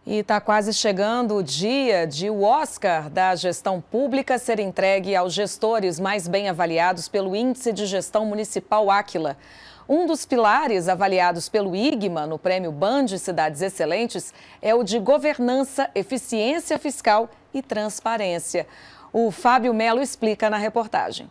E está quase chegando o dia de o Oscar da gestão pública ser entregue aos gestores mais bem avaliados pelo Índice de Gestão Municipal Áquila. Um dos pilares avaliados pelo IGMA no Prêmio BAN de Cidades Excelentes é o de governança, eficiência fiscal e transparência. O Fábio Melo explica na reportagem.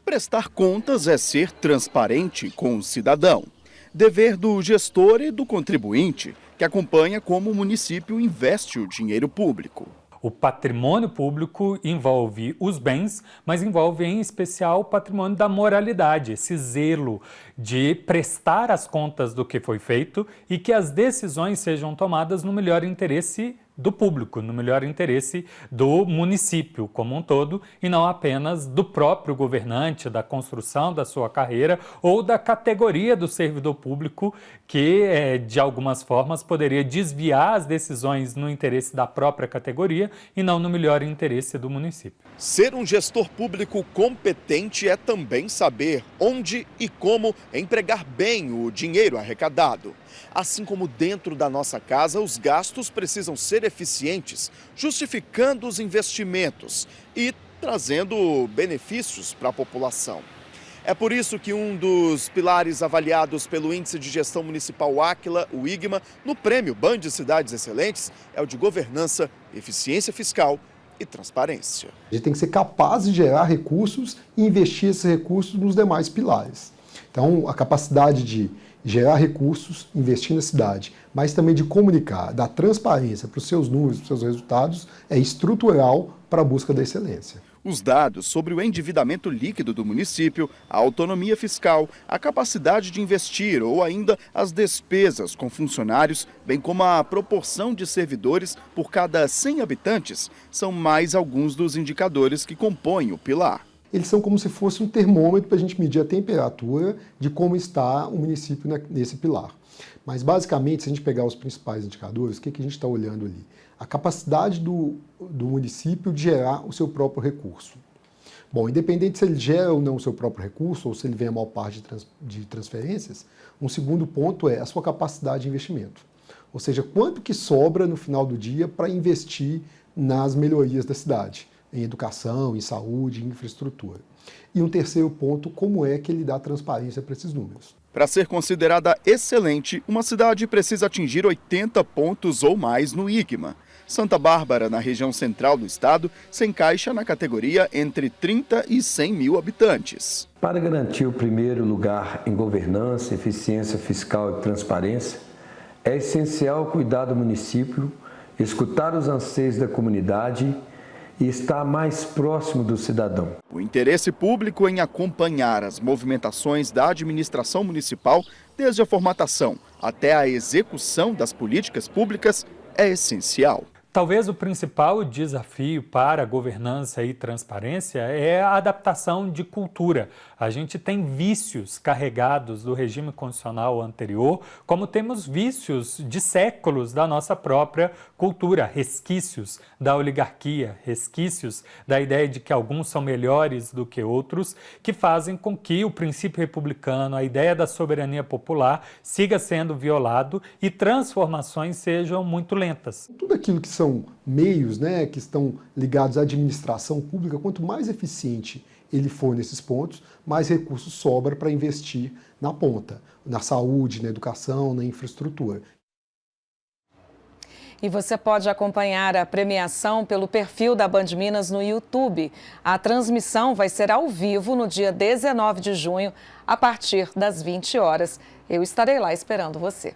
Prestar contas é ser transparente com o cidadão. Dever do gestor e do contribuinte, que acompanha como o município investe o dinheiro público. O patrimônio público envolve os bens, mas envolve em especial o patrimônio da moralidade, esse zelo de prestar as contas do que foi feito e que as decisões sejam tomadas no melhor interesse do público, no melhor interesse do município como um todo e não apenas do próprio governante, da construção da sua carreira ou da categoria do servidor público que, de algumas formas, poderia desviar as decisões no interesse da própria categoria e não no melhor interesse do município. Ser um gestor público competente é também saber onde e como empregar bem o dinheiro arrecadado. Assim como dentro da nossa casa, os gastos precisam ser eficientes, justificando os investimentos e trazendo benefícios para a população. É por isso que um dos pilares avaliados pelo Índice de Gestão Municipal Áquila, o IGMA, no Prêmio BAN de Cidades Excelentes, é o de governança, eficiência fiscal e transparência. A gente tem que ser capaz de gerar recursos e investir esses recursos nos demais pilares. Então, a capacidade de gerar recursos, investir na cidade, mas também de comunicar, dar transparência para os seus números, para os seus resultados, é estrutural para a busca da excelência. Os dados sobre o endividamento líquido do município, a autonomia fiscal, a capacidade de investir ou ainda as despesas com funcionários, bem como a proporção de servidores por cada 100 habitantes, são mais alguns dos indicadores que compõem o pilar. Eles são como se fosse um termômetro para a gente medir a temperatura de como está o município nesse pilar. Mas, basicamente, se a gente pegar os principais indicadores, o que a gente está olhando ali? A capacidade do município de gerar o seu próprio recurso. Bom, independente se ele gera ou não o seu próprio recurso, ou se ele vem a maior parte de transferências, um segundo ponto é a sua capacidade de investimento. Ou seja, quanto que sobra no final do dia para investir nas melhorias da cidade, em educação, em saúde, em infraestrutura. E um terceiro ponto, como é que ele dá transparência para esses números. Para ser considerada excelente, uma cidade precisa atingir 80 pontos ou mais no IGMA. Santa Bárbara, na região central do estado, se encaixa na categoria entre 30 e 100 mil habitantes. Para garantir o primeiro lugar em governança, eficiência fiscal e transparência, é essencial cuidar do município, escutar os anseios da comunidade e estar mais próximo do cidadão. O interesse público em acompanhar as movimentações da administração municipal, desde a formatação até a execução das políticas públicas, é essencial. Talvez o principal desafio para a governança e transparência é a adaptação de cultura. A gente tem vícios carregados do regime constitucional anterior, como temos vícios de séculos da nossa própria cultura, resquícios da oligarquia, resquícios da ideia de que alguns são melhores do que outros, que fazem com que o princípio republicano, a ideia da soberania popular, siga sendo violado e transformações sejam muito lentas. Tudo aquilo que são meios, que estão ligados à administração pública, quanto mais eficiente ele for nesses pontos, mais recursos sobra para investir na ponta, na saúde, na educação, na infraestrutura. E você pode acompanhar a premiação pelo perfil da Band Minas no YouTube. A transmissão vai ser ao vivo no dia 19 de junho, a partir das 20 horas. Eu estarei lá esperando você.